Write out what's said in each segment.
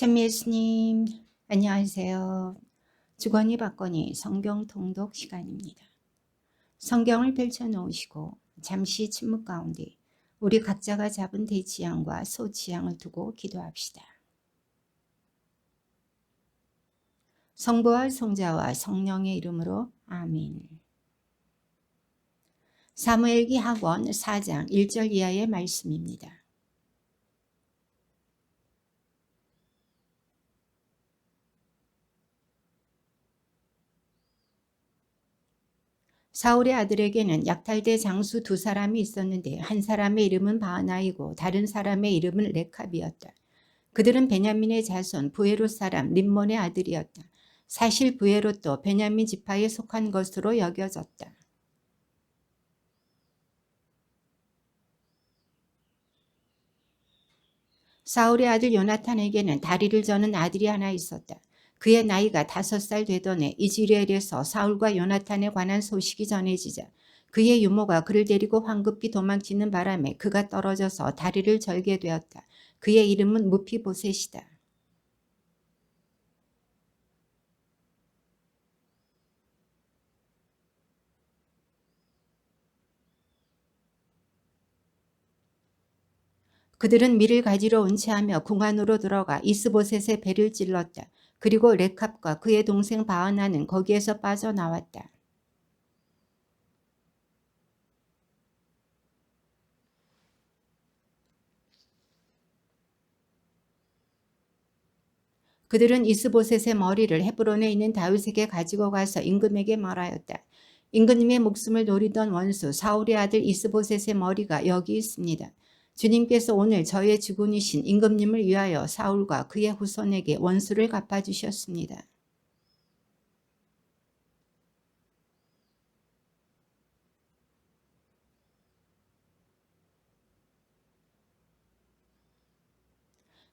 찬미 예수님, 안녕하세요. 주거니 받거니 성경 통독 시간입니다. 성경을 펼쳐놓으시고 잠시 침묵 가운데 우리 각자가 잡은 대지향과 소지향을 두고 기도합시다. 성부와 성자와 성령의 이름으로 아멘. 사무엘기 하권 4장 1절 이하의 말씀입니다. 사울의 아들에게는 약탈대 장수 두 사람이 있었는데 한 사람의 이름은 바하나이고 다른 사람의 이름은 레캅이었다. 그들은 베냐민의 자손 부에롯 사람 림몬의 아들이었다. 사실 부에롯도 베냐민 지파에 속한 것으로 여겨졌다. 사울의 아들 요나탄에게는 다리를 저는 아들이 하나 있었다. 그의 나이가 5살 되던 해 이즈리엘에서 사울과 요나탄에 관한 소식이 전해지자 그의 유모가 그를 데리고 황급히 도망치는 바람에 그가 떨어져서 다리를 절게 되었다. 그의 이름은 무피보셋이다. 그들은 밀을 가지러 운치하며 궁 안으로 들어가 이스보셋의 배를 찔렀다. 그리고 레캅과 그의 동생 바하나는 거기에서 빠져나왔다. 그들은 이스보셋의 머리를 헤브론에 있는 다윗에게 가지고 가서 임금에게 말하였다. 임금님의 목숨을 노리던 원수 사울의 아들 이스보셋의 머리가 여기 있습니다. 주님께서 오늘 저의 주군이신 임금님을 위하여 사울과 그의 후손에게 원수를 갚아주셨습니다.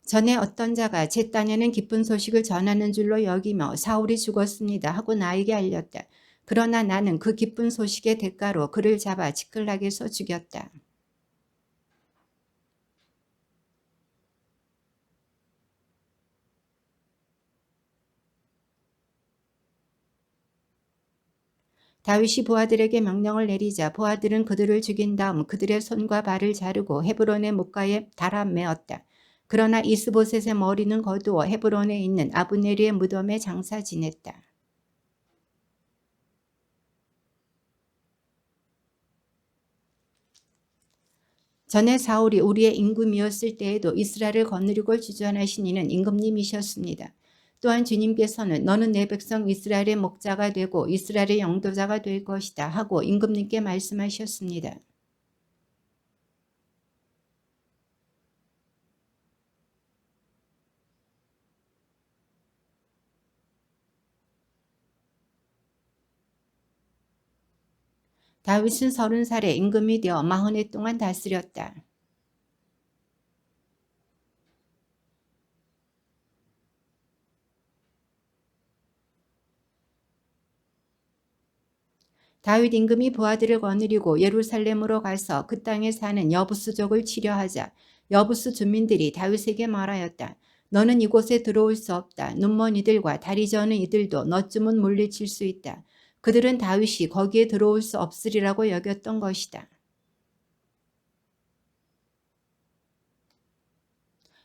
전에 어떤 자가 제 딴에는 기쁜 소식을 전하는 줄로 여기며 사울이 죽었습니다 하고 나에게 알렸다. 그러나 나는 그 기쁜 소식의 대가로 그를 잡아 지클락에서 죽였다. 다윗이 부하들에게 명령을 내리자 부하들은 그들을 죽인 다음 그들의 손과 발을 자르고 헤브론의 목가에 달아 메었다. 그러나 이스보셋의 머리는 거두어 헤브론에 있는 아브네리의 무덤에 장사 지냈다. 전에 사울이 우리의 임금이었을 때에도 이스라엘을 거느리고 주전하신 이는 임금님이셨습니다. 또한 주님께서는 너는 내 백성 이스라엘의 목자가 되고 이스라엘의 영도자가 될 것이다 하고 임금님께 말씀하셨습니다. 다윗은 30살에 임금이 되어 40해 동안 다스렸다. 다윗 임금이 부하들을 거느리고 예루살렘으로 가서 그 땅에 사는 여부수족을 치려하자 여부수 주민들이 다윗에게 말하였다. 너는 이곳에 들어올 수 없다. 눈먼 이들과 다리 저는 이들도 너쯤은 물리칠 수 있다. 그들은 다윗이 거기에 들어올 수 없으리라고 여겼던 것이다.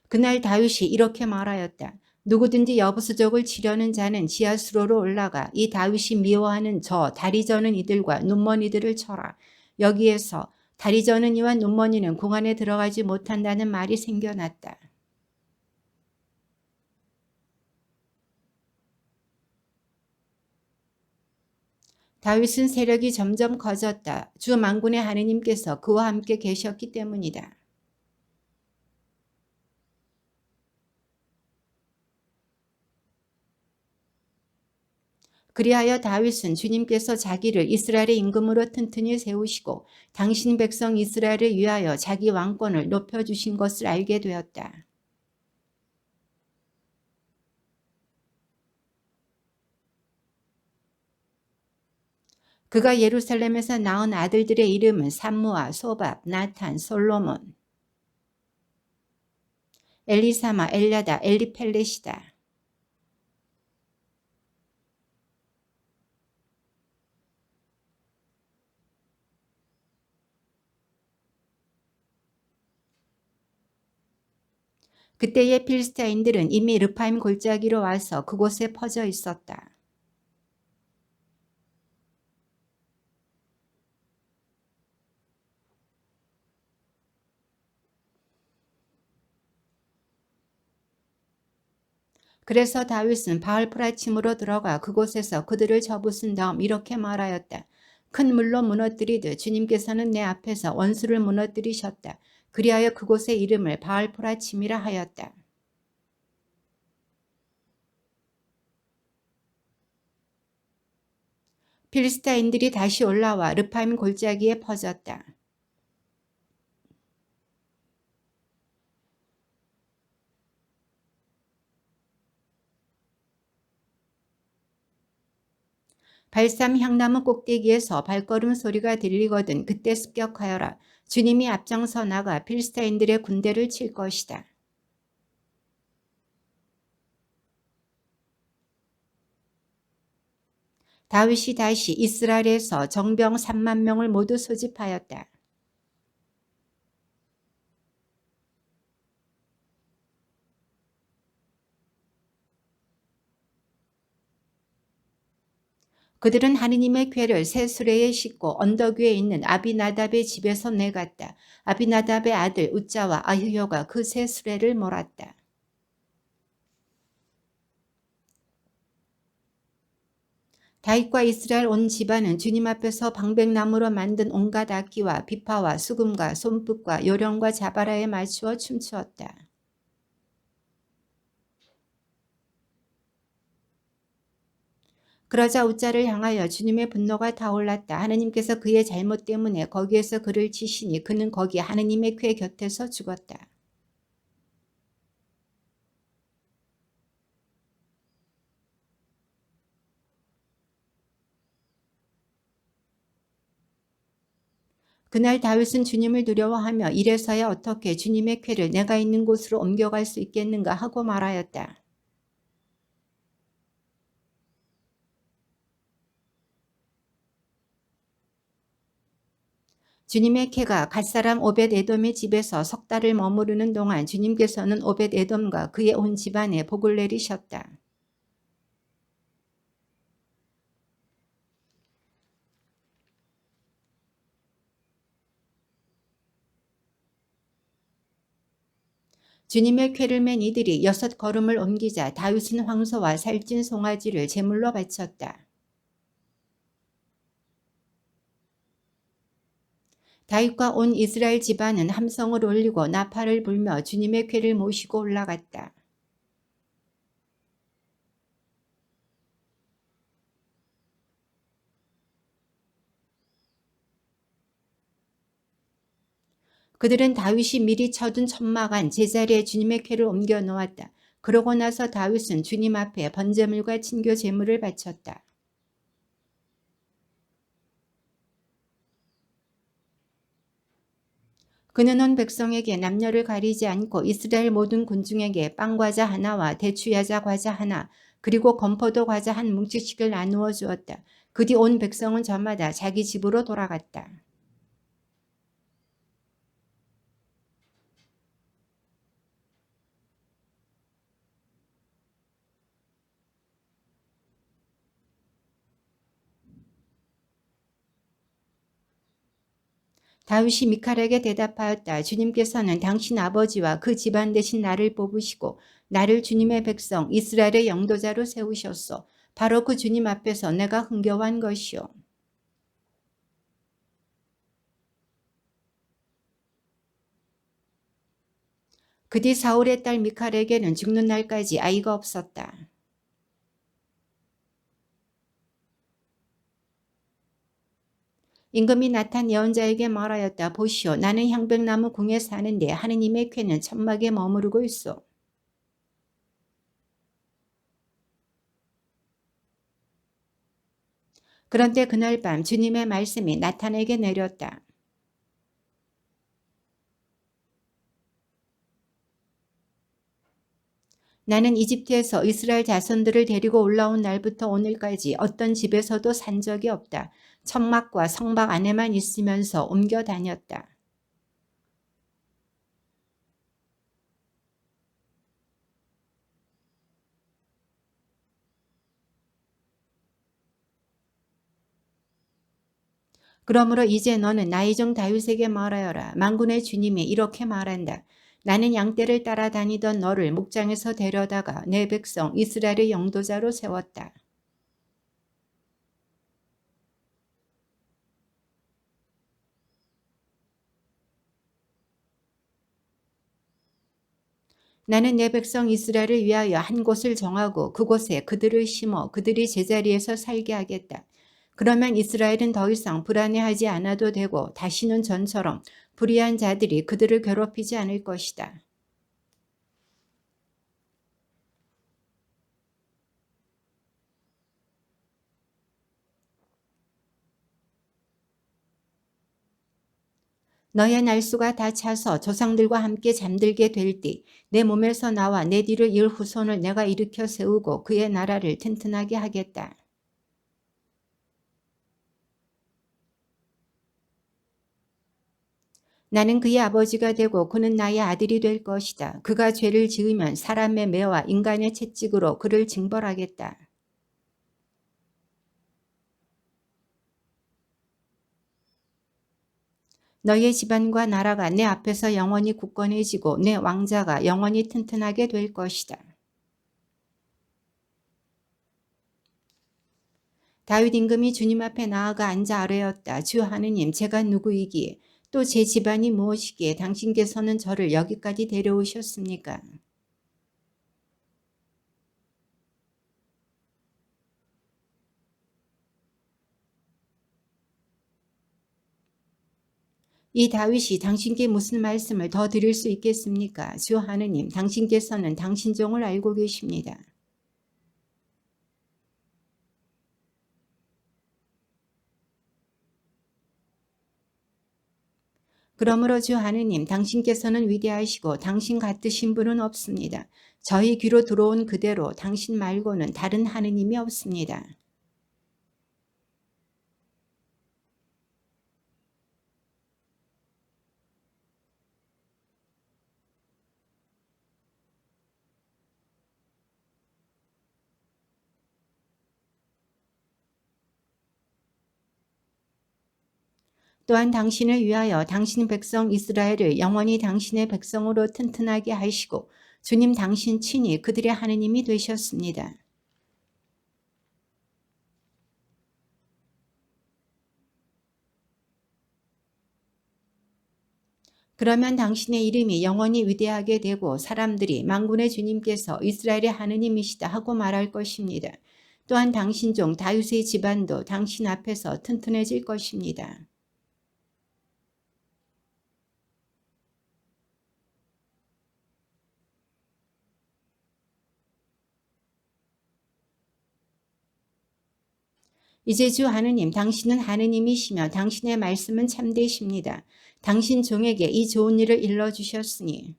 그날 다윗이 이렇게 말하였다. 누구든지 여부수족을 치려는 자는 지하수로로 올라가 이 다윗이 미워하는 저 다리 저는 이들과 눈먼 이들을 쳐라. 여기에서 다리 저는 이와 눈먼 이는 궁 안에 들어가지 못한다는 말이 생겨났다. 다윗은 세력이 점점 커졌다. 주 만군의 하느님께서 그와 함께 계셨기 때문이다. 그리하여 다윗은 주님께서 자기를 이스라엘의 임금으로 튼튼히 세우시고 당신 백성 이스라엘을 위하여 자기 왕권을 높여주신 것을 알게 되었다. 그가 예루살렘에서 낳은 아들들의 이름은 삼무아, 소밥, 나탄, 솔로몬. 엘리사마, 엘야다, 엘리펠렛이다. 그때의 필스타인들은 이미 르파임 골짜기로 와서 그곳에 퍼져 있었다. 그래서 다윗은 바알프라침으로 들어가 그곳에서 그들을 접으신 다음 이렇게 말하였다. 큰 물로 무너뜨리듯 주님께서는 내 앞에서 원수를 무너뜨리셨다. 그리하여 그곳의 이름을 바알프라침이라 하였다. 필스타인들이 다시 올라와 르파임 골짜기에 퍼졌다. 발삼 향나무 꼭대기에서 발걸음 소리가 들리거든 그때 습격하여라. 주님이 앞장서 나가 필스타인들의 군대를 칠 것이다. 다윗이 다시 이스라엘에서 정병 3만 명을 모두 소집하였다. 그들은 하느님의 궤를 새 수레에 싣고 언덕 위에 있는 아비나답의 집에서 내갔다. 아비나답의 아들 우짜와 아히효가 그 새 수레를 몰았다. 다윗과 이스라엘 온 집안은 주님 앞에서 방백나무로 만든 온갖 악기와 비파와 수금과 손붓과 요령과 자바라에 맞추어 춤추었다. 그러자 우짜를 향하여 주님의 분노가 타올랐다. 하느님께서 그의 잘못 때문에 거기에서 그를 치시니 그는 거기 하느님의 궤 곁에서 죽었다. 그날 다윗은 주님을 두려워하며 이래서야 어떻게 주님의 궤를 내가 있는 곳으로 옮겨갈 수 있겠는가 하고 말하였다. 주님의 궤가 갓사람 오벳에돔의 집에서 석 달을 머무르는 동안 주님께서는 오벳에돔과 그의 온 집안에 복을 내리셨다. 주님의 궤를 맨 이들이 6걸음을 옮기자 다윗은 황소와 살찐 송아지를 제물로 바쳤다. 다윗과 온 이스라엘 집안은 함성을 올리고 나팔을 불며 주님의 궤를 모시고 올라갔다. 그들은 다윗이 미리 쳐둔 천막 제자리에 주님의 궤를 옮겨 놓았다. 그러고 나서 다윗은 주님 앞에 번제물과 친교 제물을 바쳤다. 그는 온 백성에게 남녀를 가리지 않고 이스라엘 모든 군중에게 빵과자 하나와 대추야자 과자 하나 그리고 건포도 과자 한 뭉치씩을 나누어 주었다. 그 뒤 온 백성은 저마다 자기 집으로 돌아갔다. 다윗이 미칼에게 대답하였다. 주님께서는 당신 아버지와 그 집안 대신 나를 뽑으시고 나를 주님의 백성 이스라엘의 영도자로 세우셨소. 바로 그 주님 앞에서 내가 흥겨워한 것이요. 그 뒤 사울의 딸 미칼에게는 죽는 날까지 아이가 없었다. 임금이 나탄 예언자에게 말하였다. 보시오, 나는 향백나무 궁에 사는데 하느님의 궤는 천막에 머무르고 있어. 그런데 그날 밤 주님의 말씀이 나탄에게 내렸다. 나는 이집트에서 이스라엘 자손들을 데리고 올라온 날부터 오늘까지 어떤 집에서도 산 적이 없다. 천막과 성막 안에만 있으면서 옮겨 다녔다. 그러므로 이제 너는 나의 종 다윗에게 말하여라. 만군의 주님이 이렇게 말한다. 나는 양떼를 따라다니던 너를 목장에서 데려다가 내 백성 이스라엘의 영도자로 세웠다. 나는 내 백성 이스라엘을 위하여 한 곳을 정하고 그곳에 그들을 심어 그들이 제자리에서 살게 하겠다. 그러면 이스라엘은 더 이상 불안해하지 않아도 되고 다시는 전처럼 불의한 자들이 그들을 괴롭히지 않을 것이다. 너의 날수가 다 차서 조상들과 함께 잠들게 될 때 내 몸에서 나와 내 뒤를 이을 후손을 내가 일으켜 세우고 그의 나라를 튼튼하게 하겠다. 나는 그의 아버지가 되고 그는 나의 아들이 될 것이다. 그가 죄를 지으면 사람의 매와 인간의 채찍으로 그를 징벌하겠다. 너의 집안과 나라가 내 앞에서 영원히 굳건해지고 내 왕자가 영원히 튼튼하게 될 것이다. 다윗 임금이 주님 앞에 나아가 앉아 아뢰었다. 주 하느님, 제가 누구이기에 또 제 집안이 무엇이기에 당신께서는 저를 여기까지 데려오셨습니까? 이 다윗이 당신께 무슨 말씀을 더 드릴 수 있겠습니까? 주 하느님, 당신께서는 당신 종을 알고 계십니다. 그러므로 주 하느님, 당신께서는 위대하시고 당신 같으신 분은 없습니다. 저희 귀로 들어온 그대로 당신 말고는 다른 하느님이 없습니다. 또한 당신을 위하여 당신 백성 이스라엘을 영원히 당신의 백성으로 튼튼하게 하시고 주님 당신 친히 그들의 하느님이 되셨습니다. 그러면 당신의 이름이 영원히 위대하게 되고 사람들이 만군의 주님께서 이스라엘의 하느님이시다 하고 말할 것입니다. 또한 당신 종 다윗의 집안도 당신 앞에서 튼튼해질 것입니다. 이제 주 하느님, 당신은 하느님이시며 당신의 말씀은 참되십니다. 당신 종에게 이 좋은 일을 일러주셨으니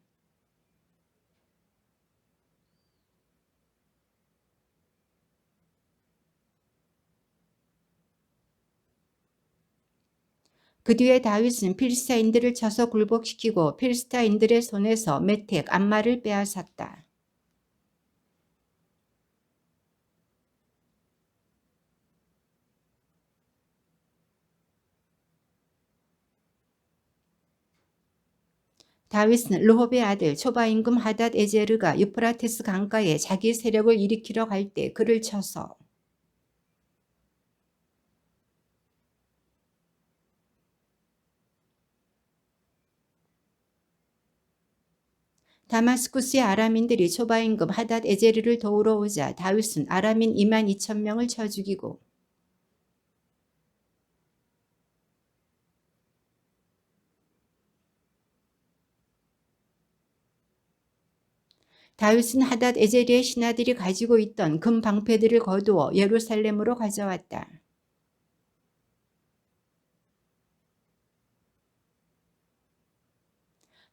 그 뒤에 다윗은 필스타인들을 쳐서 굴복시키고 필스타인들의 손에서 메텍 암마를 빼앗았다. 다윗은 르홉의 아들 초바 임금 하닷 에제르가 유프라테스 강가에 자기 세력을 일으키러 갈 때 그를 쳐서 다마스쿠스의 아람인들이 초바 임금 하닷 에제르를 도우러 오자 다윗은 아람인 2만 2천 명을 쳐 죽이고 다윗은 하닷 에제르의 신하들이 가지고 있던 금 방패들을 거두어 예루살렘으로 가져왔다.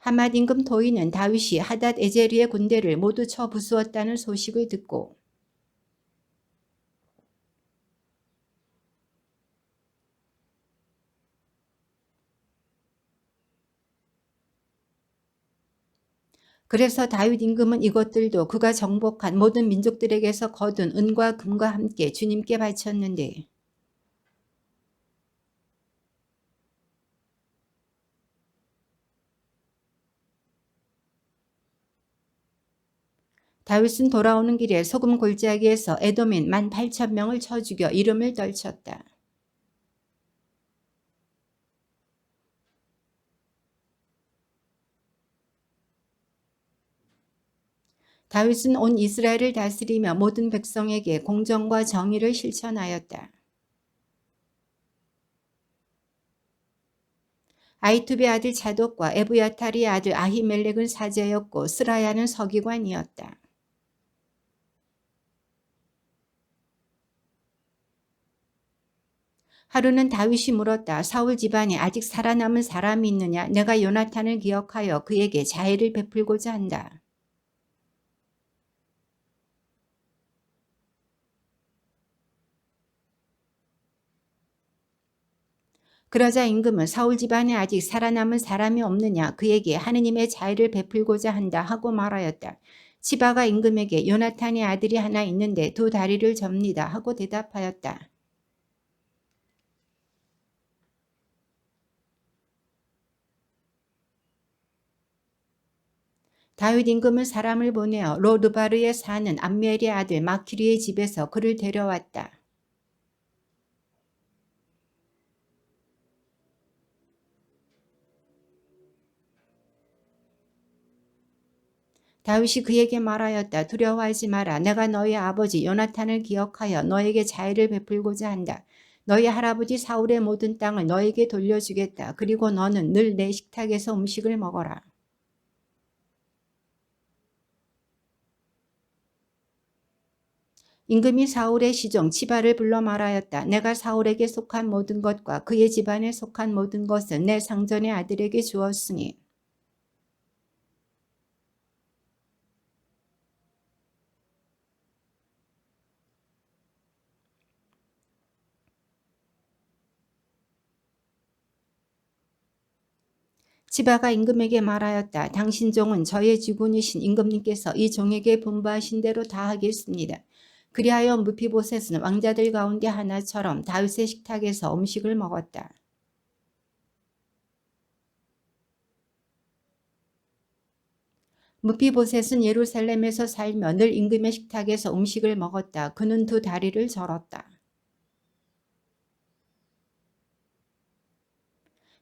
하맛 임금 도이는 다윗이 하닷 에제리의 군대를 모두 쳐 부수었다는 소식을 듣고 그래서 다윗 임금은 이것들도 그가 정복한 모든 민족들에게서 거둔 은과 금과 함께 주님께 바쳤는데 다윗은 돌아오는 길에 소금 골짜기에서 에돔인 18,000명을 쳐 죽여 이름을 떨쳤다. 다윗은 온 이스라엘을 다스리며 모든 백성에게 공정과 정의를 실천하였다. 아히투베의 아들 자독과 에브야탈의 아들 아히멜렉은 사제였고 스라야는 서기관이었다. 하루는 다윗이 물었다. 사울 집안에 아직 살아남은 사람이 있느냐? 내가 요나탄을 기억하여 그에게 자애를 베풀고자 한다. 그러자 임금은 사울 집안에 아직 살아남은 사람이 없느냐? 그에게 하느님의 자애를 베풀고자 한다 하고 말하였다. 시바가 임금에게 요나탄의 아들이 하나 있는데 두 다리를 접니다 하고 대답하였다. 다윗 임금은 사람을 보내어 로드바르에 사는 암멜의 아들 마키리의 집에서 그를 데려왔다. 다윗이 그에게 말하였다. 두려워하지 마라. 내가 너희 아버지 요나탄을 기억하여 너에게 자애를 베풀고자 한다. 너희 할아버지 사울의 모든 땅을 너에게 돌려주겠다. 그리고 너는 늘 내 식탁에서 음식을 먹어라. 임금이 사울의 시종 치바를 불러 말하였다. 내가 사울에게 속한 모든 것과 그의 집안에 속한 모든 것은 내 상전의 아들에게 주었으니 치바가 임금에게 말하였다. 당신 종은 저의 주군이신 임금님께서 이 종에게 분부하신 대로 다 하겠습니다. 그리하여 무피보셋은 왕자들 가운데 하나처럼 다윗의 식탁에서 음식을 먹었다. 무피보셋은 예루살렘에서 살며 늘 임금의 식탁에서 음식을 먹었다. 그는 두 다리를 절었다.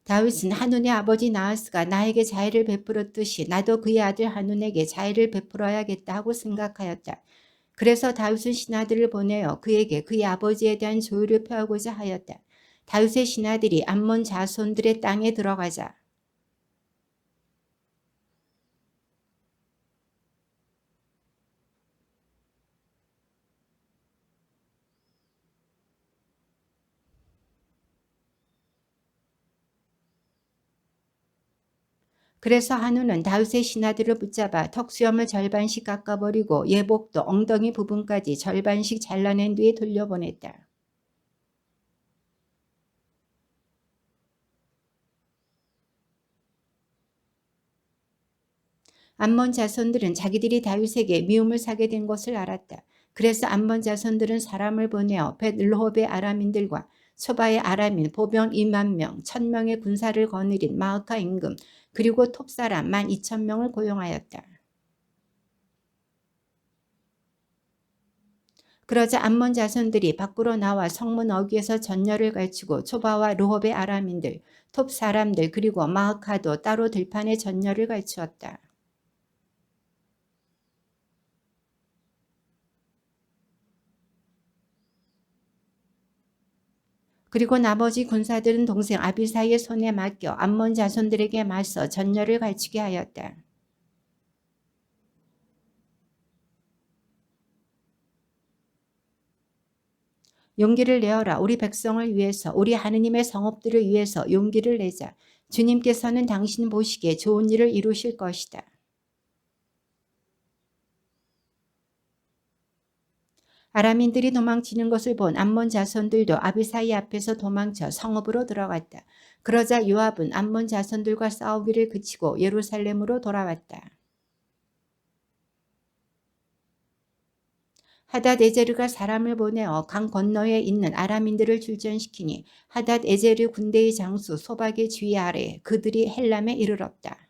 다윗은 한눈의 아버지 나하스가 나에게 자애를 베풀었듯이 나도 그의 아들 한눈에게 자애를 베풀어야겠다 하고 생각하였다. 그래서 다윗은 신하들을 보내어 그에게 그의 아버지에 대한 조율을 표하고자 하였다. 다윗의 신하들이 암몬 자손들의 땅에 들어가자 그래서 한우는 다윗의 신하들을 붙잡아 턱수염을 절반씩 깎아버리고 예복도 엉덩이 부분까지 절반씩 잘라낸 뒤에 돌려보냈다. 암몬 자손들은 자기들이 다윗에게 미움을 사게 된 것을 알았다. 그래서 암몬 자손들은 사람을 보내어 벳르홉의 아람인들과 소바의 아람인 보병 2만 명, 1,000명의 군사를 거느린 마흐카 임금, 그리고 톱사람 12,000명을 고용하였다. 그러자 암몬 자손들이 밖으로 나와 성문 어귀에서 전열을 갖추고 초바와 르홉의 아람인들, 톱 사람들 그리고 마흐카도 따로 들판에 전열을 갖추었다. 그리고 나머지 군사들은 동생 아비사이의 손에 맡겨 암몬 자손들에게 맞서 전열을 갖추게 하였다. 용기를 내어라. 우리 백성을 위해서, 우리 하느님의 성읍들을 위해서 용기를 내자. 주님께서는 당신 보시기에 좋은 일을 이루실 것이다. 아람인들이 도망치는 것을 본 암몬 자손들도 아비사이 앞에서 도망쳐 성읍으로 들어갔다. 그러자 요압은 암몬 자손들과 싸우기를 그치고 예루살렘으로 돌아왔다. 하닷에제르가 사람을 보내어 강 건너에 있는 아람인들을 출전시키니 하닷에제르 군대의 장수 소박의 지휘 아래 그들이 헬람에 이르렀다.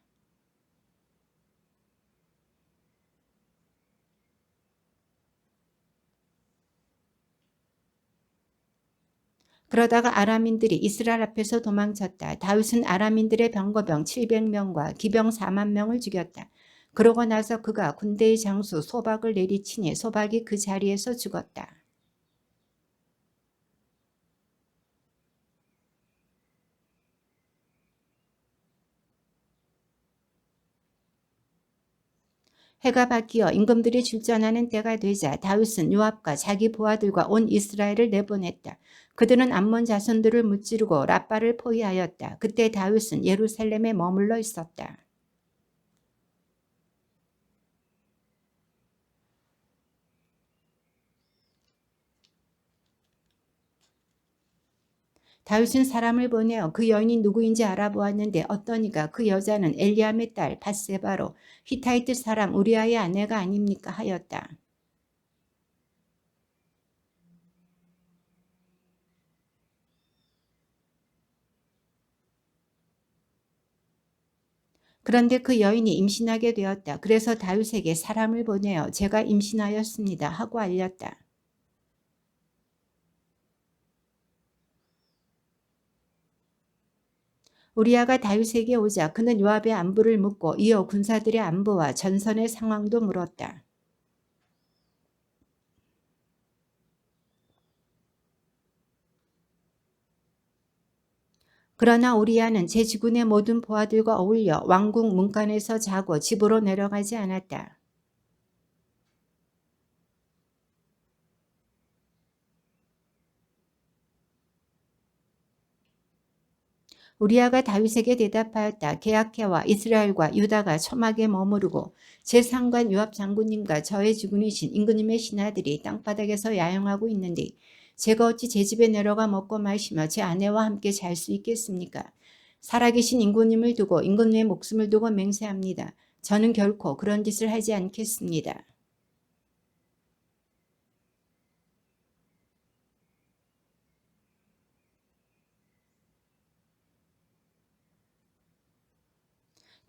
그러다가 아람인들이 이스라엘 앞에서 도망쳤다. 다윗은 아람인들의 병거병 700명과 기병 4만 명을 죽였다. 그러고 나서 그가 군대의 장수 소박을 내리치니 소박이 그 자리에서 죽었다. 해가 바뀌어 임금들이 출전하는 때가 되자 다윗은 요압과 자기 부하들과 온 이스라엘을 내보냈다. 그들은 암몬 자손들을 무찌르고 라빠를 포위하였다. 그때 다윗은 예루살렘에 머물러 있었다. 다윗은 사람을 보내어 그 여인이 누구인지 알아보았는데 어떤 이가 그 여자는 엘리암의 딸 밧세바로 히타이트 사람 우리아의 아내가 아닙니까 하였다. 그런데 그 여인이 임신하게 되었다. 그래서 다윗에게 사람을 보내어 제가 임신하였습니다 하고 알렸다. 우리아가 다윗에게 오자 그는 요압의 안부를 묻고 이어 군사들의 안부와 전선의 상황도 물었다. 그러나 우리아는 제 지군의 모든 부하들과 어울려 왕궁 문간에서 자고 집으로 내려가지 않았다. 우리아가 다윗에게 대답하였다. 계약해와 이스라엘과 유다가 초막에 머무르고 제 상관 요압 장군님과 저의 주군이신 임금님의 신하들이 땅바닥에서 야영하고 있는데 제가 어찌 제 집에 내려가 먹고 마시며 제 아내와 함께 잘 수 있겠습니까? 살아계신 임금님을 두고 임금님의 목숨을 두고 맹세합니다. 저는 결코 그런 짓을 하지 않겠습니다.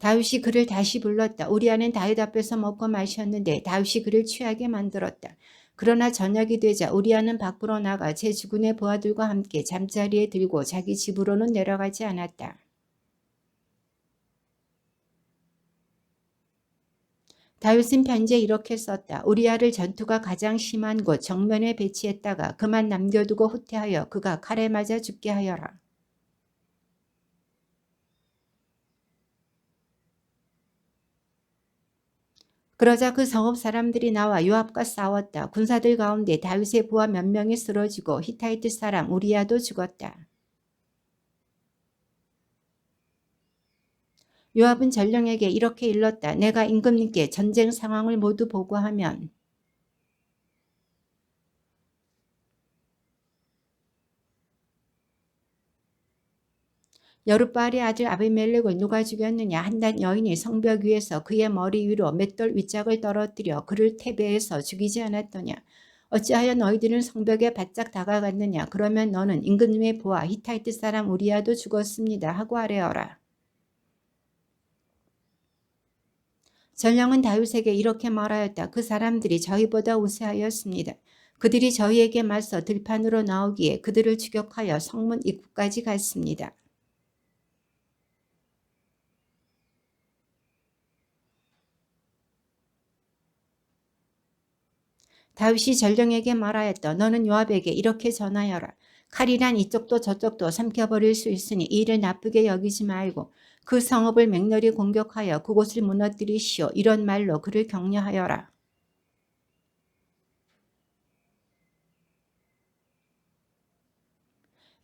다윗이 그를 다시 불렀다. 우리아는 다윗 앞에서 먹고 마셨는데 다윗이 그를 취하게 만들었다. 그러나 저녁이 되자 우리아는 밖으로 나가 제 주군의 부하들과 함께 잠자리에 들고 자기 집으로는 내려가지 않았다. 다윗은 편지에 이렇게 썼다. 우리아를 전투가 가장 심한 곳 정면에 배치했다가 그만 남겨두고 후퇴하여 그가 칼에 맞아 죽게 하여라. 그러자 그 성읍 사람들이 나와 요압과 싸웠다. 군사들 가운데 다윗의 부하 몇 명이 쓰러지고 히타이트 사람 우리아도 죽었다. 요압은 전령에게 이렇게 일렀다. 내가 임금님께 전쟁 상황을 모두 보고하면 여룻바알의 아들 아비멜렉을 누가 죽였느냐. 한낱 여인이 성벽 위에서 그의 머리 위로 맷돌 윗짝을 떨어뜨려 그를 태배해서 죽이지 않았더냐. 어찌하여 너희들은 성벽에 바짝 다가갔느냐. 그러면 너는 임금님의 부하 히타이트 사람 우리아도 죽었습니다 하고 아뢰어라. 전령은 다윗에게 이렇게 말하였다. 그 사람들이 저희보다 우세하였습니다. 그들이 저희에게 맞서 들판으로 나오기에 그들을 추격하여 성문 입구까지 갔습니다. 다윗이 전령에게 말하였다. 너는 요압에게 이렇게 전하여라. 칼이란 이쪽도 저쪽도 삼켜버릴 수 있으니 이를 나쁘게 여기지 말고 그 성읍을 맹렬히 공격하여 그곳을 무너뜨리시오. 이런 말로 그를 격려하여라.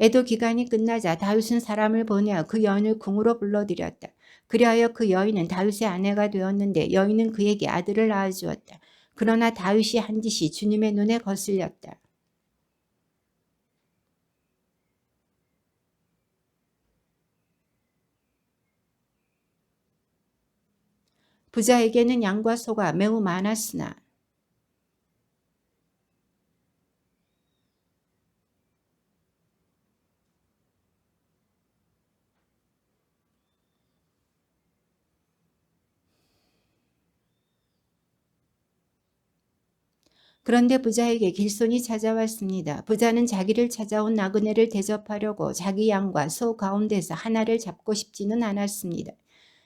애도 기간이 끝나자 다윗은 사람을 보내어 그 여인을 궁으로 불러들였다. 그리하여 그 여인은 다윗의 아내가 되었는데 여인은 그에게 아들을 낳아주었다. 그러나 다윗이 한 짓이 주님의 눈에 거슬렸다. 부자에게는 양과 소가 매우 많았으나 그런데 부자에게 길손이 찾아왔습니다. 부자는 자기를 찾아온 나그네를 대접하려고 자기 양과 소 가운데서 하나를 잡고 싶지는 않았습니다.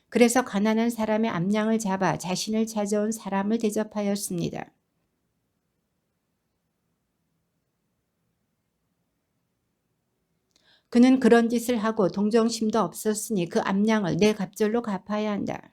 그래서 가난한 사람의 암양을 잡아 자신을 찾아온 사람을 대접하였습니다. 그는 그런 짓을 하고 동정심도 없었으니 그 암양을 내 갑절로 갚아야 한다.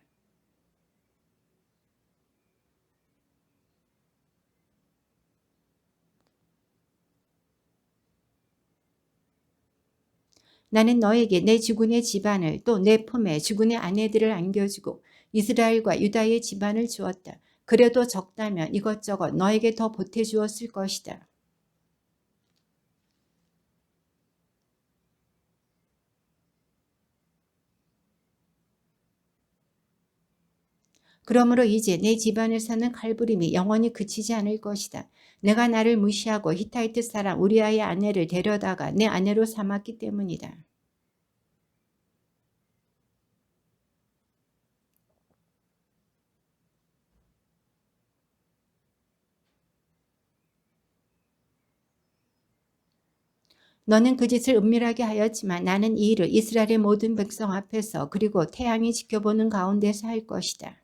나는 너에게 내 주군의 집안을 또 내 품에 주군의 아내들을 안겨주고 이스라엘과 유다의 집안을 주었다. 그래도 적다면 이것저것 너에게 더 보태주었을 것이다. 그러므로 이제 내 집안에서는 칼부림이 영원히 그치지 않을 것이다. 내가 나를 무시하고 히타이트 사람 우리아의 아내를 데려다가 내 아내로 삼았기 때문이다. 너는 그 짓을 은밀하게 하였지만 나는 이 일을 이스라엘의 모든 백성 앞에서 그리고 태양이 지켜보는 가운데서 할 것이다.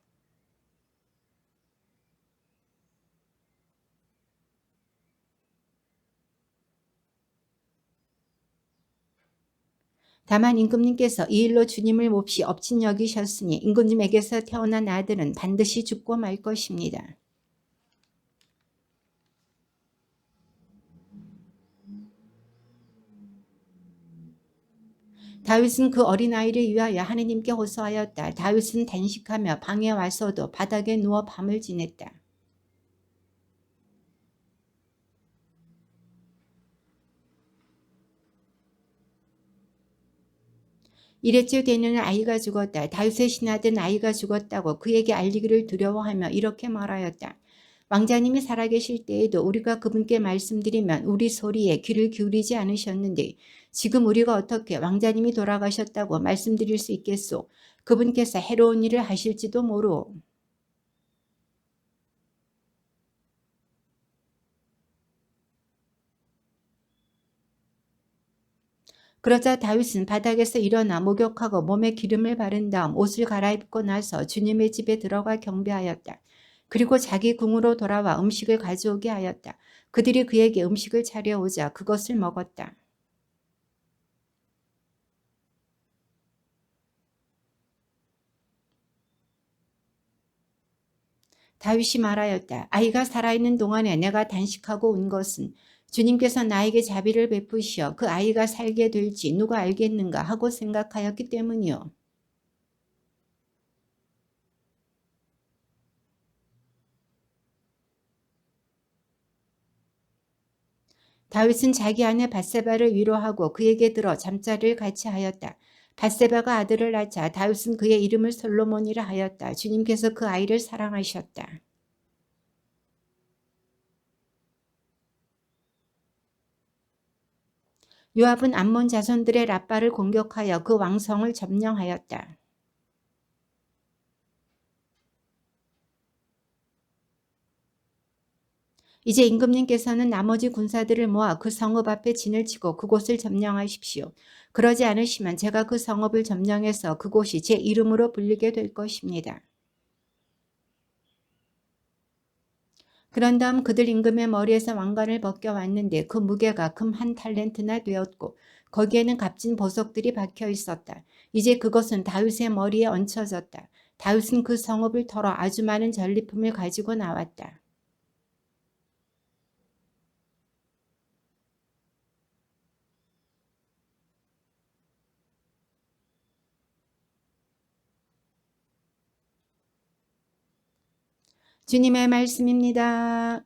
다만 임금님께서 이 일로 주님을 몹시 업신여기셨으니 임금님에게서 태어난 아들은 반드시 죽고 말 것입니다. 다윗은 그 어린아이를 위하여 하느님께 호소하였다. 다윗은 단식하며 방에 와서도 바닥에 누워 밤을 지냈다. 이랬지 되는 아이가 죽었다. 다윗의 신하든 아이가 죽었다고 그에게 알리기를 두려워하며 이렇게 말하였다. 왕자님이 살아계실 때에도 우리가 그분께 말씀드리면 우리 소리에 귀를 기울이지 않으셨는데 지금 우리가 어떻게 왕자님이 돌아가셨다고 말씀드릴 수 있겠소? 그분께서 해로운 일을 하실지도 모르오. 그러자 다윗은 바닥에서 일어나 목욕하고 몸에 기름을 바른 다음 옷을 갈아입고 나서 주님의 집에 들어가 경배하였다. 그리고 자기 궁으로 돌아와 음식을 가져오게 하였다. 그들이 그에게 음식을 차려오자 그것을 먹었다. 다윗이 말하였다. 아이가 살아있는 동안에 내가 단식하고 온 것은 주님께서 나에게 자비를 베푸시어 그 아이가 살게 될지 누가 알겠는가 하고 생각하였기 때문이요. 다윗은 자기 아내 밧세바를 위로하고 그에게 들어 잠자리를 같이 하였다. 밧세바가 아들을 낳자 다윗은 그의 이름을 솔로몬이라 하였다. 주님께서 그 아이를 사랑하셨다. 요압은 암몬 자손들의 라빠를 공격하여 그 왕성을 점령하였다. 이제 임금님께서는 나머지 군사들을 모아 그 성읍 앞에 진을 치고 그곳을 점령하십시오. 그러지 않으시면 제가 그 성읍을 점령해서 그곳이 제 이름으로 불리게 될 것입니다. 그런 다음 그들 임금의 머리에서 왕관을 벗겨왔는데 그 무게가 금 한 탈렌트나 되었고 거기에는 값진 보석들이 박혀 있었다. 이제 그것은 다윗의 머리에 얹혀졌다. 다윗은 그 성읍을 털어 아주 많은 전리품을 가지고 나왔다. 주님의 말씀입니다.